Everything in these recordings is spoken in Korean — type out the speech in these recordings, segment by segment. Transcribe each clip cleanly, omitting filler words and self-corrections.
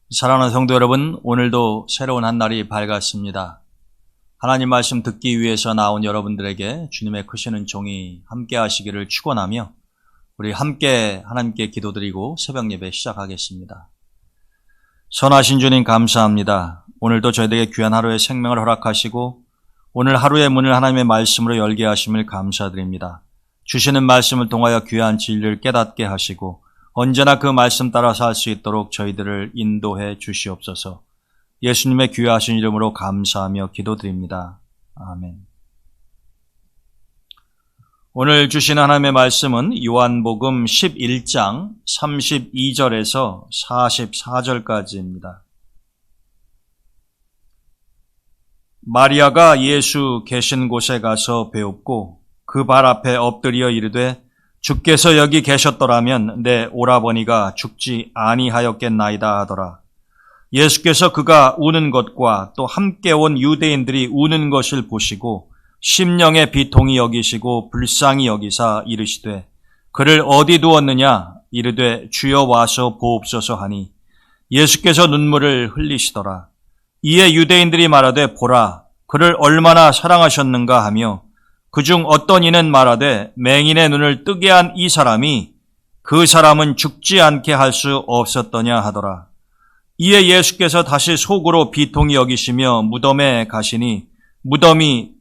사랑하는 성도 여러분, 오늘도 새로운 한 날이 밝았습니다. 하나님 말씀 듣기 위해서 나온 여러분들에게 주님의 크시는 종이 함께 하시기를 축원하며 우리 함께 하나님께 기도드리고 새벽 예배 시작하겠습니다. 선하신 주님 감사합니다. 오늘도 저희들에게 귀한 하루의 생명을 허락하시고 오늘 하루의 문을 하나님의 말씀으로 열게 하심을 감사드립니다. 주시는 말씀을 통하여 귀한 진리를 깨닫게 하시고 언제나 그 말씀 따라 살 수 있도록 저희들을 인도해 주시옵소서. 예수님의 귀하신 이름으로 감사하며 기도드립니다. 아멘. 오늘 주신 하나님의 말씀은 요한복음 11장 32절에서 44절까지입니다. 마리아가 예수 계신 곳에 가서 배웁고 그 발 앞에 엎드려 이르되 주께서 여기 계셨더라면 내 오라버니가 죽지 아니하였겠나이다 하더라. 예수께서 그가 우는 것과 또 함께 온 유대인들이 우는 것을 보시고 심령의 비통이 여기시고 불쌍히 여기사 이르시되 그를 어디 두었느냐 이르되 주여 와서 보옵소서 하니 예수께서 눈물을 흘리시더라. 이에 유대인들이 말하되 보라 그를 얼마나 사랑하셨는가 하며 그중 어떤 이는 말하되 맹인의 눈을 뜨게 한 이 사람이 그 사람은 죽지 않게 할 수 없었더냐 하더라. 이에 예수께서 다시 속으로 비통히 여기시며 무덤에 가시니 무덤이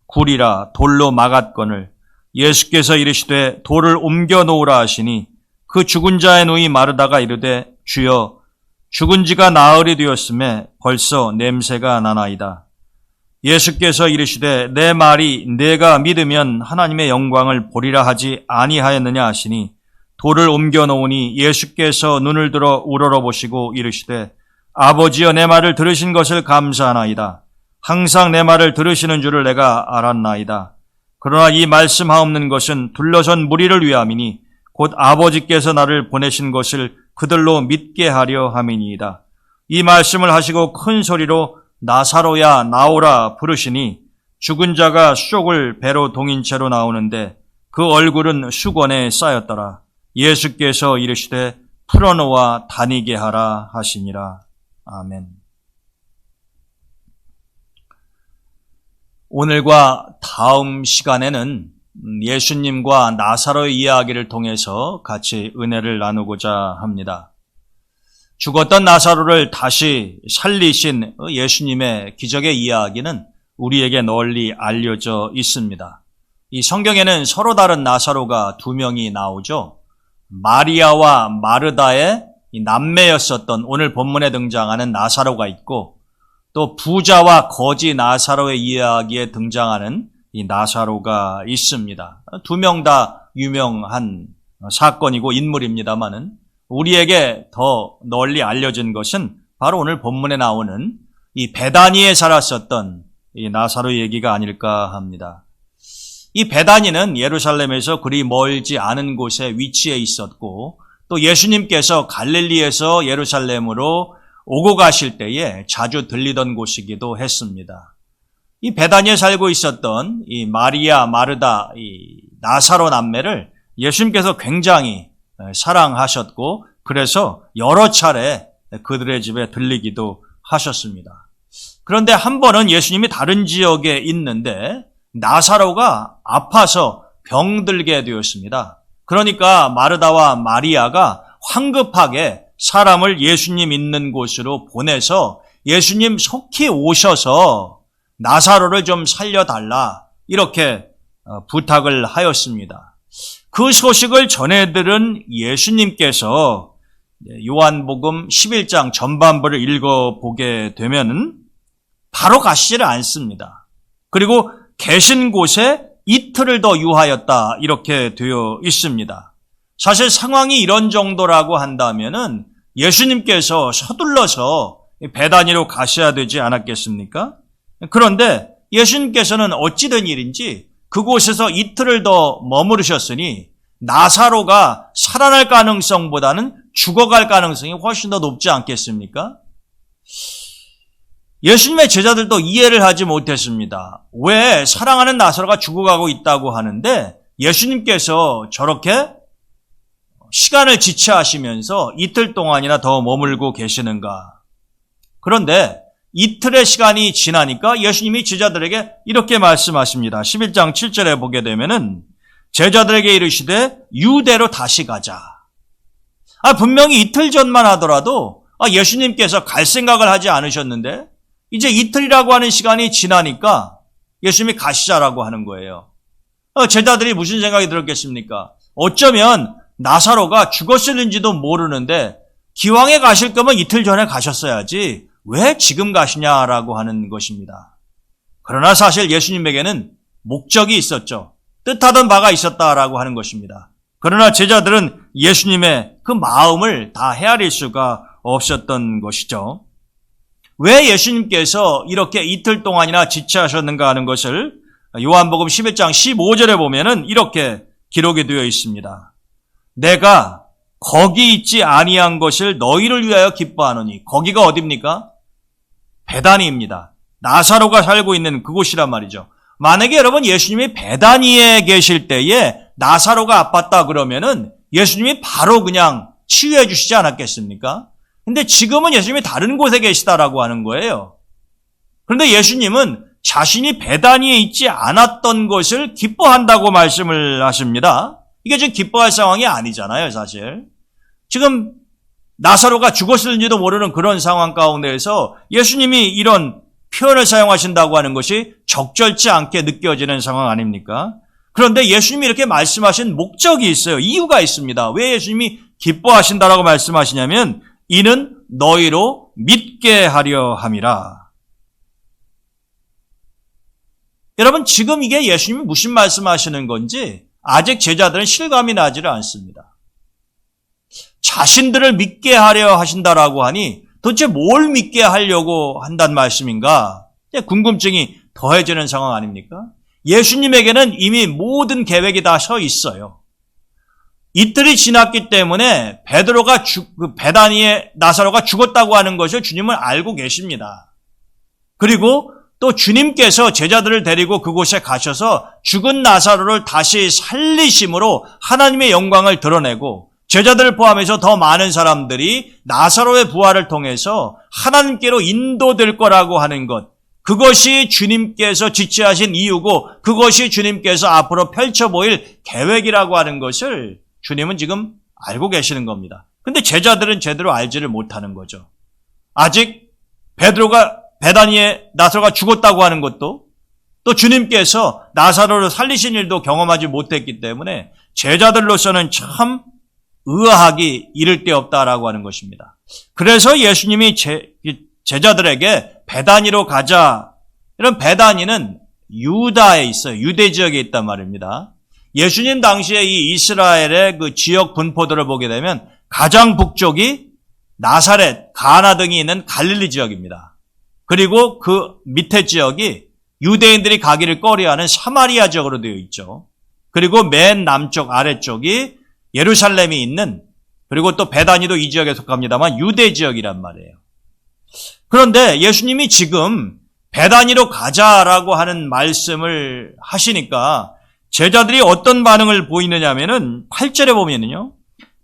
굴이라 돌로 막았거늘 예수께서 이르시되 돌을 옮겨 놓으라 하시니 그 죽은 자의 누이 마르다가 이르되 주여 죽은 지가 나흘이 되었음에 벌써 냄새가 나나이다. 예수께서 이르시되 내 말이 내가 믿으면 하나님의 영광을 보리라 하지 아니하였느냐 하시니 돌을 옮겨 놓으니 예수께서 눈을 들어 우러러보시고 이르시되 아버지여 내 말을 들으신 것을 감사하나이다. 항상 내 말을 들으시는 줄을 내가 알았나이다. 그러나 이 말씀하옵는 것은 둘러선 무리를 위함이니 곧 아버지께서 나를 보내신 것을 그들로 믿게 하려 함이니이다. 이 말씀을 하시고 큰 소리로 나사로야 나오라 부르시니 죽은 자가 수족을 배로 동인 채로 나오는데 그 얼굴은 수건에 쌓였더라. 예수께서 이르시되 풀어놓아 다니게 하라 하시니라. 아멘. 오늘과 다음 시간에는 예수님과 나사로의 이야기를 통해서 같이 은혜를 나누고자 합니다. 죽었던 나사로를 다시 살리신 예수님의 기적의 이야기는 우리에게 널리 알려져 있습니다. 이 성경에는 서로 다른 나사로가 두 명이 나오죠. 마리아와 마르다의 남매였었던 오늘 본문에 등장하는 나사로가 있고 또 부자와 거지 나사로의 이야기에 등장하는 이 나사로가 있습니다. 두 명 다 유명한 사건이고 인물입니다만은 우리에게 더 널리 알려진 것은 바로 오늘 본문에 나오는 이 베다니에 살았었던 이 나사로 얘기가 아닐까 합니다. 이 베다니는 예루살렘에서 그리 멀지 않은 곳에 위치해 있었고 또 예수님께서 갈릴리에서 예루살렘으로 오고 가실 때에 자주 들리던 곳이기도 했습니다. 이 베다니에 살고 있었던 이 마리아, 마르다, 이 나사로 남매를 예수님께서 굉장히 사랑하셨고 그래서 여러 차례 그들의 집에 들리기도 하셨습니다. 그런데 한 번은 예수님이 다른 지역에 있는데 나사로가 아파서 병들게 되었습니다. 그러니까 마르다와 마리아가 황급하게 사람을 예수님 있는 곳으로 보내서 예수님 속히 오셔서 나사로를 좀 살려달라 이렇게 부탁을 하였습니다. 그 소식을 전해들은 예수님께서 요한복음 11장 전반부를 읽어보게 되면 바로 가시지를 않습니다. 그리고 계신 곳에 이틀을 더 유하였다 이렇게 되어 있습니다. 사실 상황이 이런 정도라고 한다면은 예수님께서 서둘러서 베다니로 가셔야 되지 않았겠습니까? 그런데 예수님께서는 어찌된 일인지 그곳에서 이틀을 더 머무르셨으니 나사로가 살아날 가능성보다는 죽어갈 가능성이 훨씬 더 높지 않겠습니까? 예수님의 제자들도 이해를 하지 못했습니다. 왜 사랑하는 나사로가 죽어가고 있다고 하는데 예수님께서 저렇게 시간을 지체하시면서 이틀 동안이나 더 머물고 계시는가? 그런데 이틀의 시간이 지나니까 예수님이 제자들에게 이렇게 말씀하십니다. 11장 7절에 보게 되면은 제자들에게 이르시되 유대로 다시 가자. 분명히 이틀 전만 하더라도 예수님께서 갈 생각을 하지 않으셨는데 이제 이틀이라고 하는 시간이 지나니까 예수님이 가시자라고 하는 거예요. 제자들이 무슨 생각이 들었겠습니까? 어쩌면 나사로가 죽었을는지도 모르는데 기왕에 가실 거면 이틀 전에 가셨어야지 왜 지금 가시냐라고 하는 것입니다. 그러나 사실 예수님에게는 목적이 있었죠. 뜻하던 바가 있었다라고 하는 것입니다. 그러나 제자들은 예수님의 그 마음을 다 헤아릴 수가 없었던 것이죠. 왜 예수님께서 이렇게 이틀 동안이나 지체하셨는가 하는 것을 요한복음 11장 15절에 보면은 이렇게 기록이 되어 있습니다. 내가 거기 있지 아니한 것을 너희를 위하여 기뻐하노니. 거기가 어디입니까? 베다니입니다. 나사로가 살고 있는 그곳이란 말이죠. 만약에 여러분 예수님이 베다니에 계실 때에 나사로가 아팠다 그러면은 예수님이 바로 그냥 치유해 주시지 않았겠습니까? 근데 지금은 예수님이 다른 곳에 계시다라고 하는 거예요. 그런데 예수님은 자신이 베다니에 있지 않았던 것을 기뻐한다고 말씀을 하십니다. 이게 지금 기뻐할 상황이 아니잖아요, 사실. 지금 나사로가 죽었을지도 모르는 그런 상황 가운데에서 예수님이 이런 표현을 사용하신다고 하는 것이 적절치 않게 느껴지는 상황 아닙니까? 그런데 예수님이 이렇게 말씀하신 목적이 있어요. 이유가 있습니다. 왜 예수님이 기뻐하신다라고 말씀하시냐면 이는 너희로 믿게 하려 함이라. 여러분 지금 이게 예수님이 무슨 말씀하시는 건지 아직 제자들은 실감이 나지를 않습니다. 자신들을 믿게 하려 하신다라고 하니 도대체 뭘 믿게 하려고 한다는 말씀인가? 궁금증이 더해지는 상황 아닙니까? 예수님에게는 이미 모든 계획이 다 서 있어요. 이틀이 지났기 때문에 베드로가 베다니에 나사로가 죽었다고 하는 것을 주님은 알고 계십니다. 그리고 또 주님께서 제자들을 데리고 그곳에 가셔서 죽은 나사로를 다시 살리심으로 하나님의 영광을 드러내고 제자들을 포함해서 더 많은 사람들이 나사로의 부활을 통해서 하나님께로 인도될 거라고 하는 것, 그것이 주님께서 지체하신 이유고 그것이 주님께서 앞으로 펼쳐 보일 계획이라고 하는 것을 주님은 지금 알고 계시는 겁니다. 근데 제자들은 제대로 알지를 못하는 거죠. 아직 베다니에 나사로가 죽었다고 하는 것도 또 주님께서 나사로를 살리신 일도 경험하지 못했기 때문에 제자들로서는 참 의아하기 이를 데 없다라고 하는 것입니다. 그래서 예수님이 제자들에게 베다니로 가자. 이런 베다니는 유다에 있어요. 유대 지역에 있단 말입니다. 예수님 당시에 이 이스라엘의 그 지역 분포들을 보게 되면 가장 북쪽이 나사렛, 가나 등이 있는 갈릴리 지역입니다. 그리고 그 밑에 지역이 유대인들이 가기를 꺼려하는 사마리아 지역으로 되어 있죠. 그리고 맨 남쪽 아래쪽이 예루살렘이 있는, 그리고 또 베다니도 이 지역에 속합니다만 유대 지역이란 말이에요. 그런데 예수님이 지금 베다니로 가자라고 하는 말씀을 하시니까 제자들이 어떤 반응을 보이느냐 하면은 8절에 보면은요.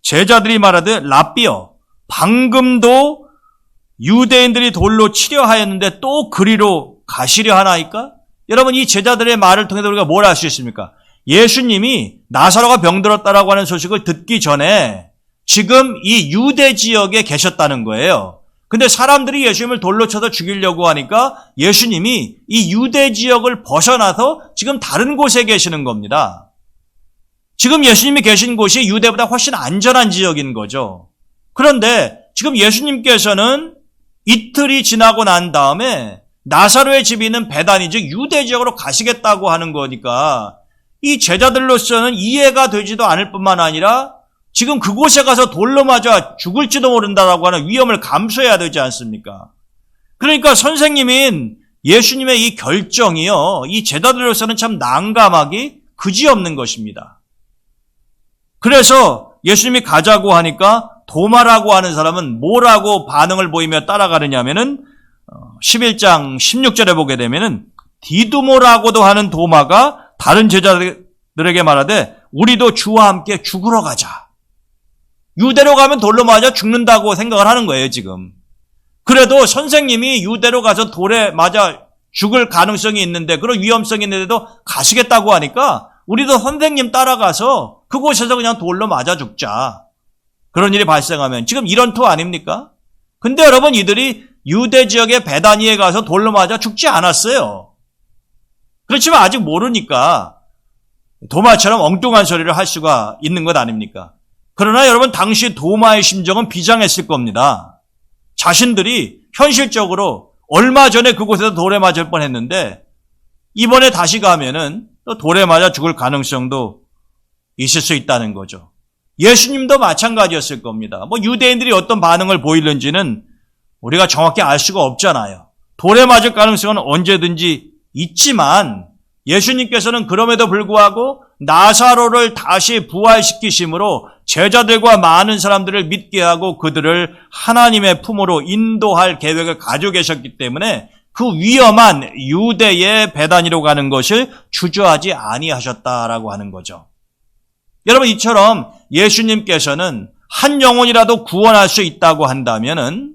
제자들이 말하되 라삐여 방금도 유대인들이 돌로 치려 하였는데 또 그리로 가시려 하나이까? 여러분 이 제자들의 말을 통해서 우리가 뭘 알 수 있습니까? 예수님이 나사로가 병들었다라고 하는 소식을 듣기 전에 지금 이 유대 지역에 계셨다는 거예요. 근데 사람들이 예수님을 돌로 쳐서 죽이려고 하니까 예수님이 이 유대 지역을 벗어나서 지금 다른 곳에 계시는 겁니다. 지금 예수님이 계신 곳이 유대보다 훨씬 안전한 지역인 거죠. 그런데 지금 예수님께서는 이틀이 지나고 난 다음에 나사로의 집이 있는 베다니, 즉 유대 지역으로 가시겠다고 하는 거니까 이 제자들로서는 이해가 되지도 않을 뿐만 아니라 지금 그곳에 가서 돌로 맞아 죽을지도 모른다라고 하는 위험을 감수해야 되지 않습니까? 그러니까 선생님인 예수님의 이 결정이요, 이 제자들로서는 참 난감하기 그지없는 것입니다. 그래서 예수님이 가자고 하니까 도마라고 하는 사람은 뭐라고 반응을 보이며 따라가느냐면은 11장 16절에 보게 되면은 디두모라고도 하는 도마가 다른 제자들에게 말하되 우리도 주와 함께 죽으러 가자. 유대로 가면 돌로 맞아 죽는다고 생각을 하는 거예요, 지금. 그래도 선생님이 유대로 가서 돌에 맞아 죽을 가능성이 있는데, 그런 위험성이 있는데도 가시겠다고 하니까 우리도 선생님 따라가서 그곳에서 그냥 돌로 맞아 죽자. 그런 일이 발생하면 지금 이런 토 아닙니까? 근데 여러분, 이들이 유대 지역의 베다니에 가서 돌로 맞아 죽지 않았어요. 그렇지만 아직 모르니까 도마처럼 엉뚱한 소리를 할 수가 있는 것 아닙니까? 그러나 여러분, 당시 도마의 심정은 비장했을 겁니다. 자신들이 현실적으로 얼마 전에 그곳에서 돌에 맞을 뻔했는데 이번에 다시 가면은 또 돌에 맞아 죽을 가능성도 있을 수 있다는 거죠. 예수님도 마찬가지였을 겁니다. 유대인들이 어떤 반응을 보이는지는 우리가 정확히 알 수가 없잖아요. 돌에 맞을 가능성은 언제든지 있지만 예수님께서는 그럼에도 불구하고 나사로를 다시 부활시키심으로 제자들과 많은 사람들을 믿게 하고 그들을 하나님의 품으로 인도할 계획을 가지고 계셨기 때문에 그 위험한 유대의 베다니로 가는 것을 주저하지 아니하셨다라고 하는 거죠. 여러분, 이처럼 예수님께서는 한 영혼이라도 구원할 수 있다고 한다면은,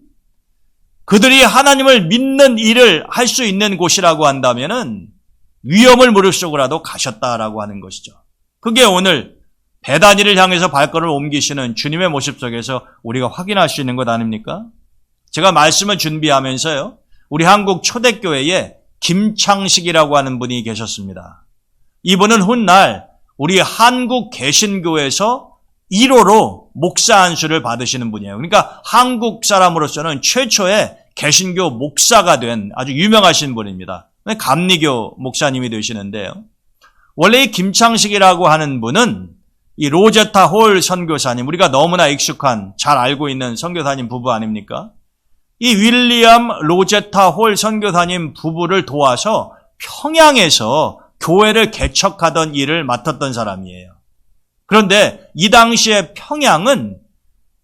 그들이 하나님을 믿는 일을 할 수 있는 곳이라고 한다면은 위험을 무릅쓰고라도 가셨다라고 하는 것이죠. 그게 오늘 베다니를 향해서 발걸음을 옮기시는 주님의 모습 속에서 우리가 확인할 수 있는 것 아닙니까? 제가 말씀을 준비하면서요, 우리 한국 초대교회에 김창식이라고 하는 분이 계셨습니다. 이분은 훗날 우리 한국 개신교에서 1호로 목사 안수를 받으시는 분이에요. 그러니까 한국 사람으로서는 최초의 개신교 목사가 된 아주 유명하신 분입니다. 감리교 목사님이 되시는데요. 원래 이 김창식이라고 하는 분은 이 로제타 홀 선교사님, 우리가 너무나 익숙한, 잘 알고 있는 선교사님 부부 아닙니까? 이 윌리엄 로제타 홀 선교사님 부부를 도와서 평양에서 교회를 개척하던 일을 맡았던 사람이에요. 그런데 이 당시에 평양은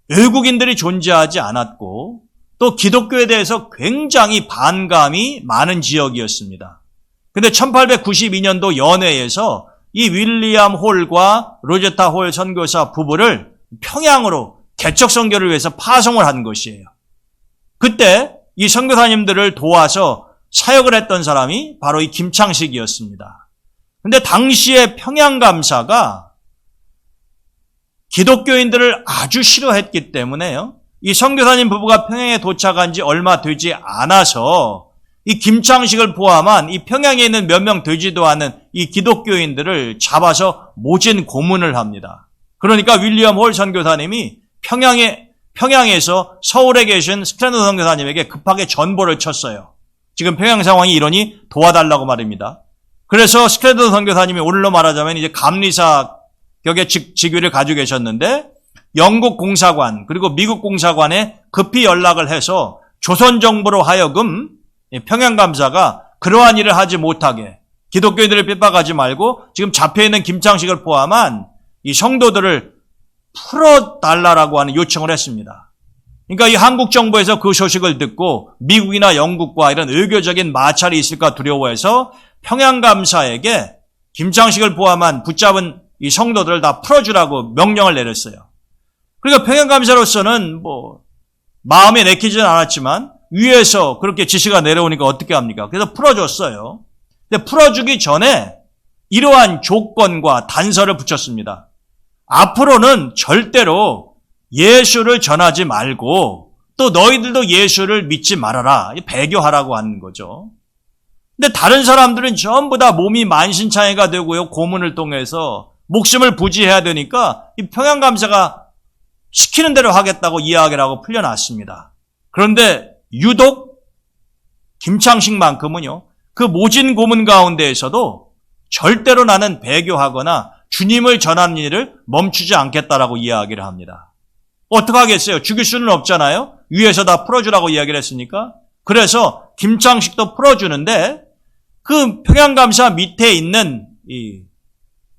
외국인들이 존재하지 않았고 또 기독교에 대해서 굉장히 반감이 많은 지역이었습니다. 그런데 1892년도 연회에서 이 윌리엄 홀과 로제타 홀 선교사 부부를 평양으로 개척 선교를 위해서 파송을 한 것이에요. 그때 이 선교사님들을 도와서 사역을 했던 사람이 바로 이 김창식이었습니다. 그런데 당시에 평양감사가 기독교인들을 아주 싫어했기 때문에요, 이 선교사님 부부가 평양에 도착한 지 얼마 되지 않아서 이 김창식을 포함한 이 평양에 있는 몇 명 되지도 않은 이 기독교인들을 잡아서 모진 고문을 합니다. 그러니까 윌리엄 홀 선교사님이 평양에서 서울에 계신 스탠드 선교사님에게 급하게 전보를 쳤어요. 지금 평양 상황이 이러니 도와달라고 말입니다. 그래서 스탠드 선교사님이 오늘로 말하자면 이제 감리사 격의 직위를 가지고 계셨는데 영국 공사관 그리고 미국 공사관에 급히 연락을 해서 조선 정부로 하여금 평양감사가 그러한 일을 하지 못하게, 기독교인들을 핍박하지 말고 지금 잡혀있는 김창식을 포함한 이 성도들을 풀어달라고 하는 요청을 했습니다. 그러니까 이 한국 정부에서 그 소식을 듣고 미국이나 영국과 이런 의교적인 마찰이 있을까 두려워해서 평양감사에게 김창식을 포함한 붙잡은 이 성도들을 다 풀어주라고 명령을 내렸어요. 그러니까 평양감사로서는 마음에 내키지는 않았지만 위에서 그렇게 지시가 내려오니까 어떻게 합니까? 그래서 풀어줬어요. 근데 풀어주기 전에 이러한 조건과 단서를 붙였습니다. 앞으로는 절대로 예수를 전하지 말고 또 너희들도 예수를 믿지 말아라. 배교하라고 하는 거죠. 근데 다른 사람들은 전부 다 몸이 만신창이가 되고요, 고문을 통해서 목숨을 부지해야 되니까 이 평양감사가 시키는 대로 하겠다고 이야기를 하고 풀려났습니다. 그런데 유독 김창식만큼은요, 그 모진 고문 가운데에서도 절대로 나는 배교하거나 주님을 전하는 일을 멈추지 않겠다라고 이야기를 합니다. 어떡하겠어요? 죽일 수는 없잖아요. 위에서 다 풀어주라고 이야기를 했으니까. 그래서 김창식도 풀어주는데 그 평양감사 밑에 있는 이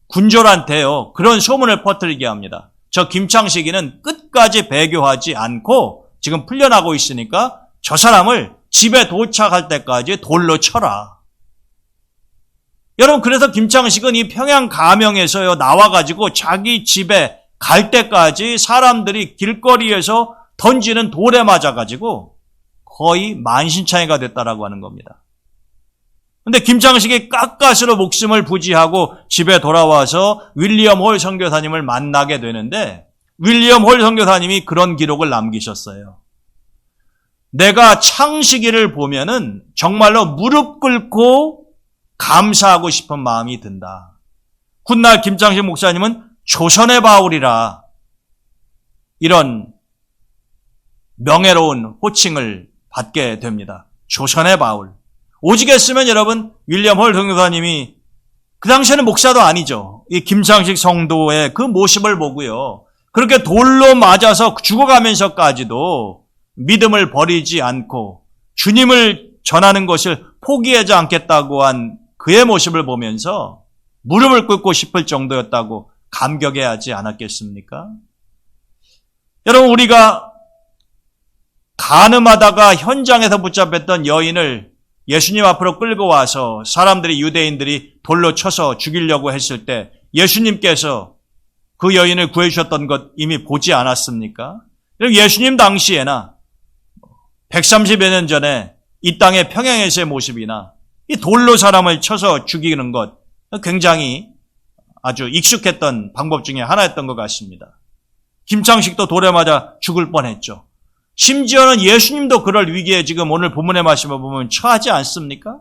군졸한테요, 그런 소문을 퍼뜨리게 합니다. 저 김창식이는 끝까지 배교하지 않고 지금 풀려나고 있으니까 저 사람을 집에 도착할 때까지 돌로 쳐라. 여러분, 그래서 김창식은 이 평양 가명에서요 나와가지고 자기 집에 갈 때까지 사람들이 길거리에서 던지는 돌에 맞아가지고 거의 만신창이가 됐다라고 하는 겁니다. 근데 김창식이 깎아스로 목숨을 부지하고 집에 돌아와서 윌리엄 홀 선교사님을 만나게 되는데 윌리엄 홀 선교사님이 그런 기록을 남기셨어요. 내가 창시기를 보면은 정말로 무릎 꿇고 감사하고 싶은 마음이 든다. 훗날 김창식 목사님은 조선의 바울이라 이런 명예로운 호칭을 받게 됩니다. 조선의 바울. 오직 했으면 여러분 윌리엄 홀 선교사님이 그 당시에는 목사도 아니죠. 이 김창식 성도의 그 모습을 보고요. 그렇게 돌로 맞아서 죽어가면서까지도 믿음을 버리지 않고 주님을 전하는 것을 포기하지 않겠다고 한 그의 모습을 보면서 무릎을 꿇고 싶을 정도였다고 감격해야 하지 않았겠습니까? 여러분 우리가 간음하다가 현장에서 붙잡혔던 여인을 예수님 앞으로 끌고 와서 사람들이 유대인들이 돌로 쳐서 죽이려고 했을 때 예수님께서 그 여인을 구해주셨던 것 이미 보지 않았습니까? 예수님 당시에나 130여 년 전에 이 땅의 평양에서의 모습이나 이 돌로 사람을 쳐서 죽이는 것 굉장히 아주 익숙했던 방법 중에 하나였던 것 같습니다. 김창식도 돌에 맞아 죽을 뻔했죠. 심지어는 예수님도 그럴 위기에 지금 오늘 본문의 말씀을 보면 처하지 않습니까?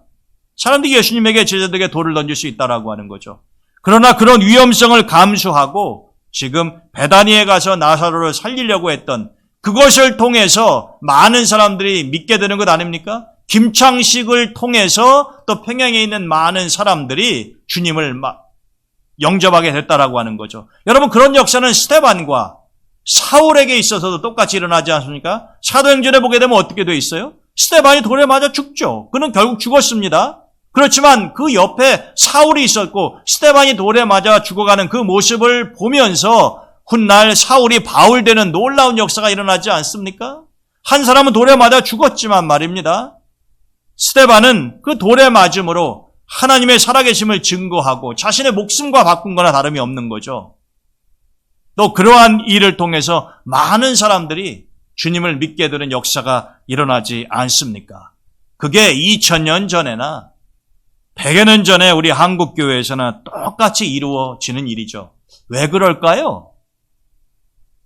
사람들이 예수님에게 제자들에게 돌을 던질 수 있다라고 하는 거죠. 그러나 그런 위험성을 감수하고 지금 베다니에 가서 나사로를 살리려고 했던 그것을 통해서 많은 사람들이 믿게 되는 것 아닙니까? 김창식을 통해서 또 평양에 있는 많은 사람들이 주님을 영접하게 됐다라고 하는 거죠. 여러분 그런 역사는 스데반과 사울에게 있어서도 똑같이 일어나지 않습니까? 사도행전에 보게 되면 어떻게 돼 있어요? 스데반이 돌에 맞아 죽죠. 그는 결국 죽었습니다. 그렇지만 그 옆에 사울이 있었고 스데반이 돌에 맞아 죽어가는 그 모습을 보면서 훗날 사울이 바울 되는 놀라운 역사가 일어나지 않습니까? 한 사람은 돌에 맞아 죽었지만 말입니다. 스데반은 그 돌에 맞음으로 하나님의 살아계심을 증거하고 자신의 목숨과 바꾼 거나 다름이 없는 거죠. 또 그러한 일을 통해서 많은 사람들이 주님을 믿게 되는 역사가 일어나지 않습니까? 그게 2000년 전에나 100여 년 전에 우리 한국교회에서는 똑같이 이루어지는 일이죠. 왜 그럴까요?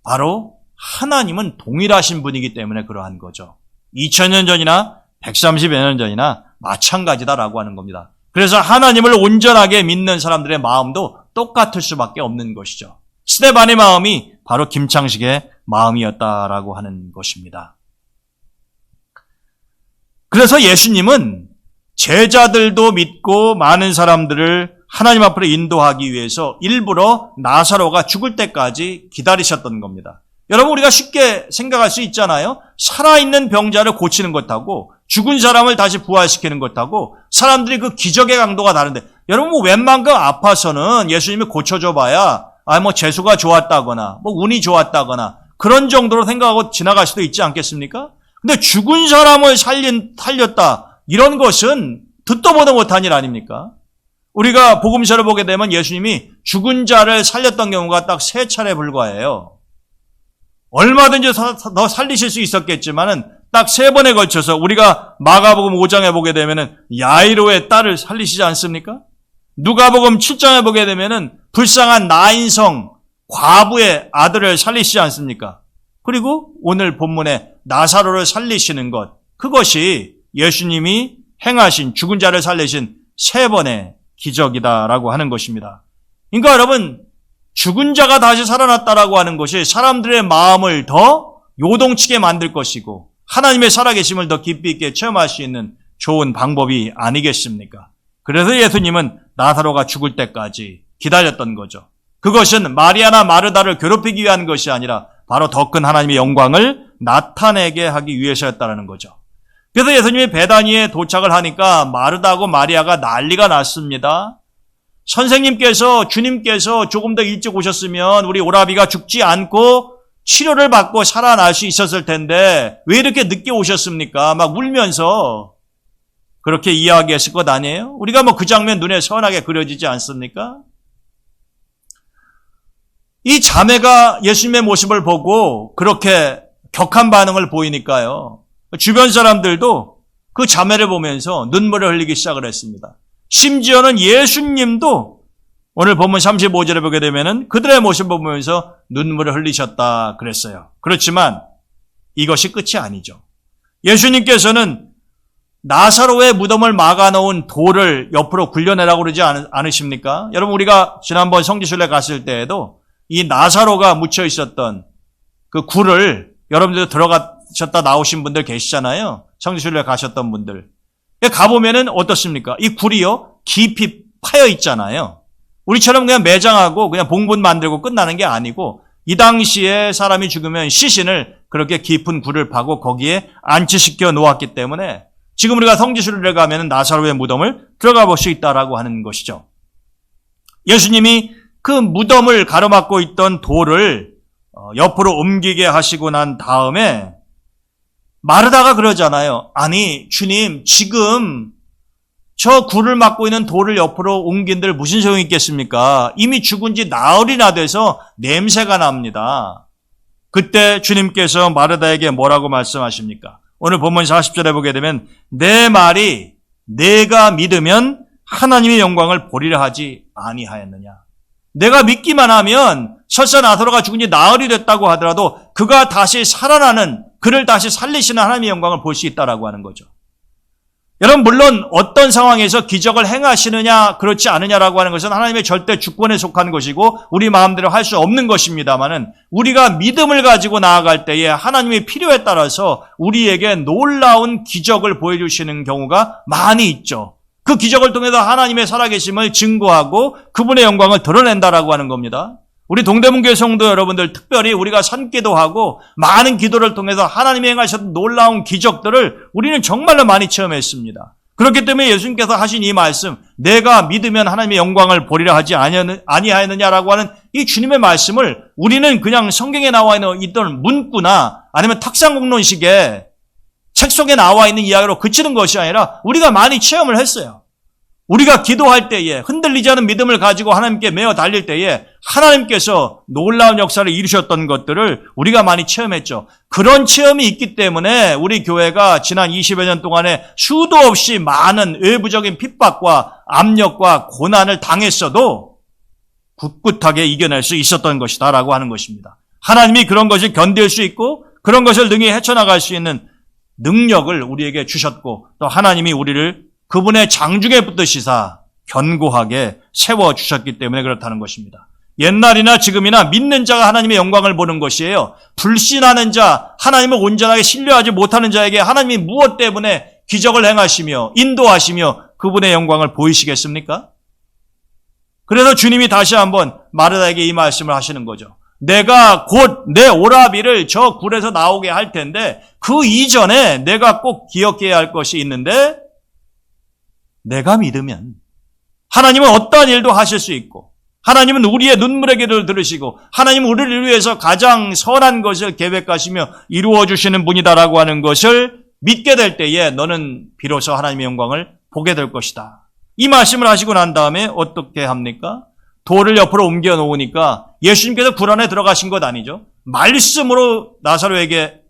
바로 하나님은 동일하신 분이기 때문에 그러한 거죠. 2000년 전이나 130여 년 전이나 마찬가지다라고 하는 겁니다. 그래서 하나님을 온전하게 믿는 사람들의 마음도 똑같을 수밖에 없는 것이죠. 스데반의 마음이 바로 김창식의 마음이었다라고 하는 것입니다. 그래서 예수님은 제자들도 믿고 많은 사람들을 하나님 앞으로 인도하기 위해서 일부러 나사로가 죽을 때까지 기다리셨던 겁니다. 여러분 우리가 쉽게 생각할 수 있잖아요. 살아있는 병자를 고치는 것하고 죽은 사람을 다시 부활시키는 것하고 사람들이 그 기적의 강도가 다른데 여러분 웬만큼 아파서는 예수님이 고쳐줘 봐야 재수가 좋았다거나 운이 좋았다거나 그런 정도로 생각하고 지나갈 수도 있지 않겠습니까? 근데 죽은 사람을 살렸다 이런 것은 듣도 보도 못한 일 아닙니까? 우리가 복음서를 보게 되면 예수님이 죽은 자를 살렸던 경우가 딱 3차례 불과해요. 얼마든지 더 살리실 수 있었겠지만은 딱 3번에 걸쳐서 우리가 마가복음 5장에 보게 되면은 야이로의 딸을 살리시지 않습니까? 누가복음 7장에 보게 되면은 불쌍한 나인성 과부의 아들을 살리시지 않습니까? 그리고 오늘 본문에 나사로를 살리시는 것, 그것이 예수님이 행하신 죽은 자를 살리신 3번의 기적이다라고 하는 것입니다. 그러니까 여러분 죽은 자가 다시 살아났다라고 하는 것이 사람들의 마음을 더 요동치게 만들 것이고 하나님의 살아계심을 더 깊이 있게 체험할 수 있는 좋은 방법이 아니겠습니까? 그래서 예수님은 나사로가 죽을 때까지 기다렸던 거죠. 그것은 마리아나 마르다를 괴롭히기 위한 것이 아니라 바로 더 큰 하나님의 영광을 나타내게 하기 위해서였다는 거죠. 그래서 예수님이 베다니에 도착을 하니까 마르다하고 마리아가 난리가 났습니다. 선생님께서 주님께서 조금 더 일찍 오셨으면 우리 오라비가 죽지 않고 치료를 받고 살아날 수 있었을 텐데 왜 이렇게 늦게 오셨습니까? 막 울면서 그렇게 이야기했을 것 아니에요? 우리가 그 장면 눈에 선하게 그려지지 않습니까? 이 자매가 예수님의 모습을 보고 그렇게 격한 반응을 보이니까요. 주변 사람들도 그 자매를 보면서 눈물을 흘리기 시작을 했습니다. 심지어는 예수님도 오늘 본문 35절에 보게 되면은 그들의 모습을 보면서 눈물을 흘리셨다 그랬어요. 그렇지만 이것이 끝이 아니죠. 예수님께서는 나사로의 무덤을 막아놓은 돌을 옆으로 굴려내라고 그러지 않으십니까? 여러분, 우리가 지난번 성지순례 갔을 때에도 이 나사로가 묻혀 있었던 그 굴을 여러분들 들어가셨다 나오신 분들 계시잖아요. 성지순례 가셨던 분들. 가보면은 어떻습니까? 이 굴이요, 깊이 파여 있잖아요. 우리처럼 그냥 매장하고 그냥 봉분 만들고 끝나는 게 아니고 이 당시에 사람이 죽으면 시신을 그렇게 깊은 굴을 파고 거기에 안치시켜 놓았기 때문에 지금 우리가 성지순례를 가면 나사로의 무덤을 들어가 볼 수 있다라고 하는 것이죠. 예수님이 그 무덤을 가로막고 있던 돌을 옆으로 옮기게 하시고 난 다음에 마르다가 그러잖아요. 아니, 주님, 지금 저 굴을 막고 있는 돌을 옆으로 옮긴들 무슨 소용이 있겠습니까? 이미 죽은 지 나흘이나 돼서 냄새가 납니다. 그때 주님께서 마르다에게 뭐라고 말씀하십니까? 오늘 본문 40절에 보게 되면 내 말이 내가 믿으면 하나님의 영광을 보리라 하지 아니하였느냐. 내가 믿기만 하면 설사 나사로가 죽은 지 나흘이 됐다고 하더라도 그가 다시 살아나는, 그를 다시 살리시는 하나님의 영광을 볼 수 있다라고 하는 거죠. 여러분, 물론 어떤 상황에서 기적을 행하시느냐 그렇지 않느냐라고 하는 것은 하나님의 절대 주권에 속한 것이고 우리 마음대로 할 수 없는 것입니다마는 우리가 믿음을 가지고 나아갈 때에 하나님의 필요에 따라서 우리에게 놀라운 기적을 보여주시는 경우가 많이 있죠. 그 기적을 통해서 하나님의 살아계심을 증거하고 그분의 영광을 드러낸다라고 하는 겁니다. 우리 동대문교회 성도 여러분들, 특별히 우리가 산기도하고 많은 기도를 통해서 하나님이 행하셨던 놀라운 기적들을 우리는 정말로 많이 체험했습니다. 그렇기 때문에 예수님께서 하신 이 말씀, 내가 믿으면 하나님의 영광을 보리라 하지 아니하였느냐라고 하는 이 주님의 말씀을 우리는 그냥 성경에 나와 있던 문구나 아니면 탁상공론식의 책 속에 나와 있는 이야기로 그치는 것이 아니라 우리가 많이 체험을 했어요. 우리가 기도할 때에 흔들리지 않은 믿음을 가지고 하나님께 매어 달릴 때에 하나님께서 놀라운 역사를 이루셨던 것들을 우리가 많이 체험했죠. 그런 체험이 있기 때문에 우리 교회가 지난 20여 년 동안에 수도 없이 많은 외부적인 핍박과 압력과 고난을 당했어도 굳굳하게 이겨낼 수 있었던 것이다라고 하는 것입니다. 하나님이 그런 것을 견딜 수 있고 그런 것을 능히 헤쳐나갈 수 있는 능력을 우리에게 주셨고 또 하나님이 우리를 그분의 장중에 붙드시사 견고하게 세워주셨기 때문에 그렇다는 것입니다. 옛날이나 지금이나 믿는 자가 하나님의 영광을 보는 것이에요. 불신하는 자, 하나님을 온전하게 신뢰하지 못하는 자에게 하나님이 무엇 때문에 기적을 행하시며 인도하시며 그분의 영광을 보이시겠습니까? 그래서 주님이 다시 한번 마르다에게 이 말씀을 하시는 거죠. 내가 곧 내 오라비를 저 굴에서 나오게 할 텐데 그 이전에 내가 꼭 기억해야 할 것이 있는데 내가 믿으면 하나님은 어떠한 일도 하실 수 있고 하나님은 우리의 눈물의 기도를 들으시고 하나님은 우리를 위해서 가장 선한 것을 계획하시며 이루어 주시는 분이다라고 하는 것을 믿게 될 때에 너는 비로소 하나님의 영광을 보게 될 것이다. 이 말씀을 하시고 난 다음에 어떻게 합니까? 돌을 옆으로 옮겨 놓으니까 예수님께서 굴 안에 들어가신 것 아니죠. 말씀으로 나사로에게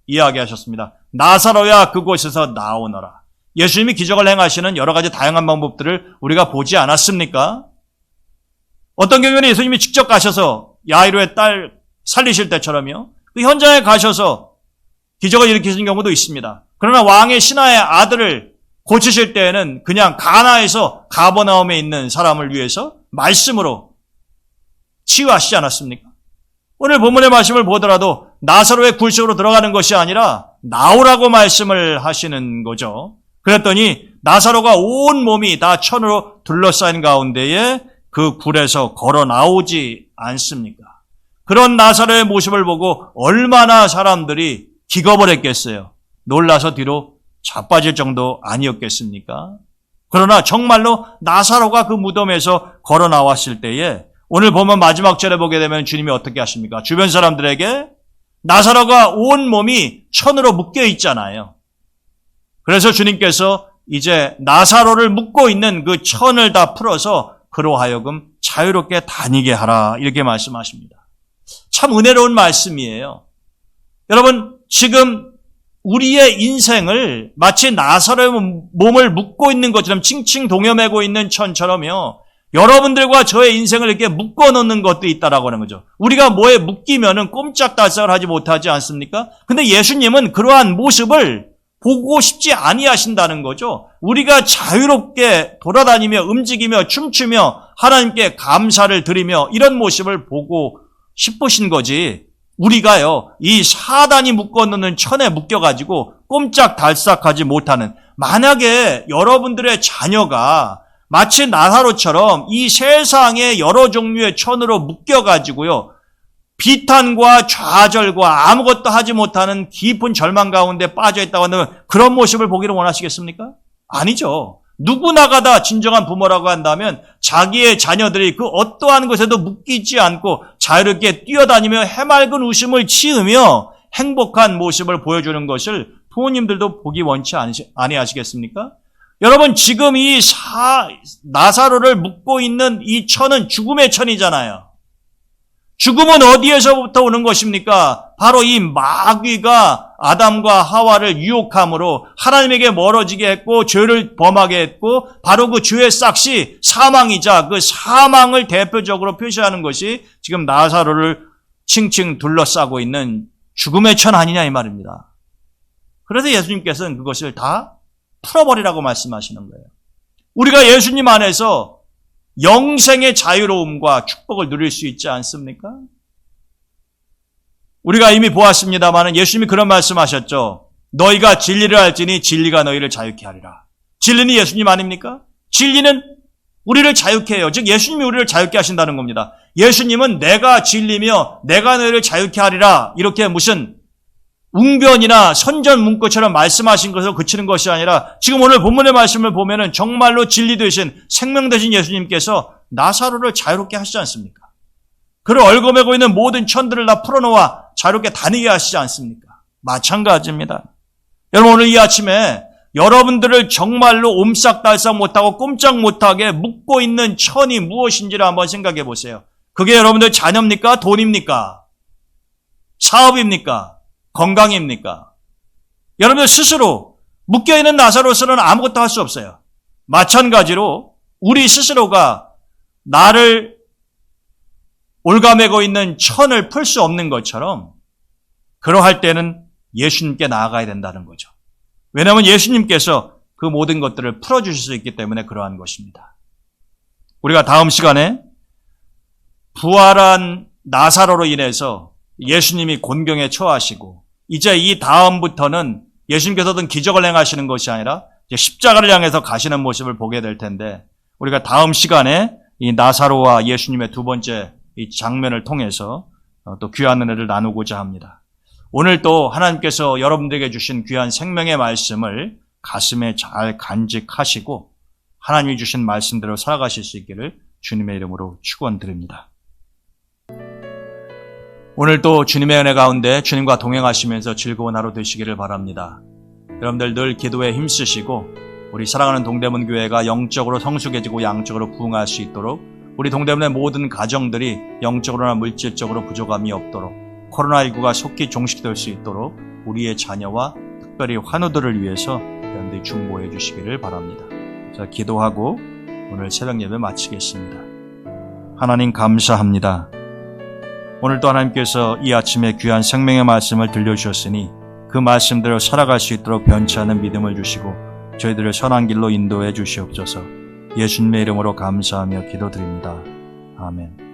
이야기하셨습니다. 나사로야 그곳에서 나오너라. 예수님이 기적을 행하시는 여러 가지 다양한 방법들을 우리가 보지 않았습니까? 어떤 경우에는 예수님이 직접 가셔서 야이로의 딸 살리실 때처럼요. 그 현장에 가셔서 기적을 일으키신 경우도 있습니다. 그러나 왕의 신하의 아들을 고치실 때에는 그냥 가나에서 가버나움에 있는 사람을 위해서 말씀으로 치유하시지 않았습니까? 오늘 본문의 말씀을 보더라도 나사로의 굴 속으로 들어가는 것이 아니라 나오라고 말씀을 하시는 거죠. 그랬더니 나사로가 온 몸이 다 천으로 둘러싸인 가운데에 그 굴에서 걸어 나오지 않습니까? 그런 나사로의 모습을 보고 얼마나 사람들이 기겁을 했겠어요. 놀라서 뒤로 자빠질 정도 아니었겠습니까? 그러나 정말로 나사로가 그 무덤에서 걸어 나왔을 때에 오늘 보면 마지막 절에 보게 되면 주님이 어떻게 하십니까? 주변 사람들에게 나사로가 온 몸이 천으로 묶여 있잖아요. 그래서 주님께서 이제 나사로를 묶고 있는 그 천을 다 풀어서 그로 하여금 자유롭게 다니게 하라 이렇게 말씀하십니다. 참 은혜로운 말씀이에요. 여러분, 지금 우리의 인생을 마치 나사로의 몸을 묶고 있는 것처럼 칭칭 동여매고 있는 천처럼요. 여러분들과 저의 인생을 이렇게 묶어놓는 것도 있다라고 하는 거죠. 우리가 뭐에 묶이면은 꼼짝달싹을 하지 못하지 않습니까? 근데 예수님은 그러한 모습을 보고 싶지 아니하신다는 거죠. 우리가 자유롭게 돌아다니며 움직이며 춤추며 하나님께 감사를 드리며 이런 모습을 보고 싶으신 거지. 우리가요, 이 사단이 묶어놓는 천에 묶여가지고 꼼짝달싹하지 못하는, 만약에 여러분들의 자녀가 마치 나사로처럼 이 세상의 여러 종류의 천으로 묶여가지고요, 비탄과 좌절과 아무것도 하지 못하는 깊은 절망 가운데 빠져있다고 한다면 그런 모습을 보기를 원하시겠습니까? 아니죠. 누구나가 다 진정한 부모라고 한다면 자기의 자녀들이 그 어떠한 것에도 묶이지 않고 자유롭게 뛰어다니며 해맑은 웃음을 지으며 행복한 모습을 보여주는 것을 부모님들도 보기 원치 아니하시겠습니까? 여러분, 지금 이 나사로를 묶고 있는 이 천은 죽음의 천이잖아요. 죽음은 어디에서부터 오는 것입니까? 바로 이 마귀가 아담과 하와를 유혹함으로 하나님에게 멀어지게 했고 죄를 범하게 했고, 바로 그 죄의 싹이 사망이자 그 사망을 대표적으로 표시하는 것이 지금 나사로를 칭칭 둘러싸고 있는 죽음의 천 아니냐 이 말입니다. 그래서 예수님께서는 그것을 다 풀어버리라고 말씀하시는 거예요. 우리가 예수님 안에서 영생의 자유로움과 축복을 누릴 수 있지 않습니까? 우리가 이미 보았습니다만 예수님이 그런 말씀하셨죠. 너희가 진리를 알지니 진리가 너희를 자유케 하리라. 진리는 예수님 아닙니까? 진리는 우리를 자유케 해요. 즉 예수님이 우리를 자유케 하신다는 겁니다. 예수님은 내가 진리며 내가 너희를 자유케 하리라, 이렇게 무슨 웅변이나 선전 문구처럼 말씀하신 것으로 그치는 것이 아니라 지금 오늘 본문의 말씀을 보면은 정말로 진리 되신 생명 되신 예수님께서 나사로를 자유롭게 하시지 않습니까? 그를 얽어매고 있는 모든 천들을 다 풀어놓아 자유롭게 다니게 하시지 않습니까? 마찬가지입니다. 여러분, 오늘 이 아침에 여러분들을 정말로 옴싹달싹 못하고 꼼짝 못하게 묶고 있는 천이 무엇인지를 한번 생각해 보세요. 그게 여러분들 자녀입니까? 돈입니까? 사업입니까? 건강입니까? 여러분들 스스로 묶여있는 나사로서는 아무것도 할 수 없어요. 마찬가지로 우리 스스로가 나를 올가매고 있는 천을 풀 수 없는 것처럼 그러할 때는 예수님께 나아가야 된다는 거죠. 왜냐하면 예수님께서 그 모든 것들을 풀어주실 수 있기 때문에 그러한 것입니다. 우리가 다음 시간에 부활한 나사로로 인해서 예수님이 곤경에 처하시고 이제 이 다음부터는 예수님께서 어떤 기적을 행하시는 것이 아니라 이제 십자가를 향해서 가시는 모습을 보게 될 텐데, 우리가 다음 시간에 이 나사로와 예수님의 두 번째 이 장면을 통해서 또 귀한 은혜를 나누고자 합니다. 오늘 또 하나님께서 여러분들에게 주신 귀한 생명의 말씀을 가슴에 잘 간직하시고 하나님이 주신 말씀대로 살아가실 수 있기를 주님의 이름으로 축원드립니다. 오늘도 주님의 은혜 가운데 주님과 동행하시면서 즐거운 하루 되시기를 바랍니다. 여러분들 늘 기도에 힘쓰시고 우리 사랑하는 동대문 교회가 영적으로 성숙해지고 양적으로 부흥할 수 있도록, 우리 동대문의 모든 가정들이 영적으로나 물질적으로 부족함이 없도록, 코로나19가 속히 종식될 수 있도록 우리의 자녀와 특별히 환우들을 위해서 여러분들이 중보해 주시기를 바랍니다. 자, 기도하고 오늘 새벽 예배 마치겠습니다. 하나님 감사합니다. 오늘도 하나님께서 이 아침에 귀한 생명의 말씀을 들려주셨으니 그 말씀대로 살아갈 수 있도록 변치 않은 믿음을 주시고 저희들을 선한 길로 인도해 주시옵소서. 예수님의 이름으로 감사하며 기도드립니다. 아멘.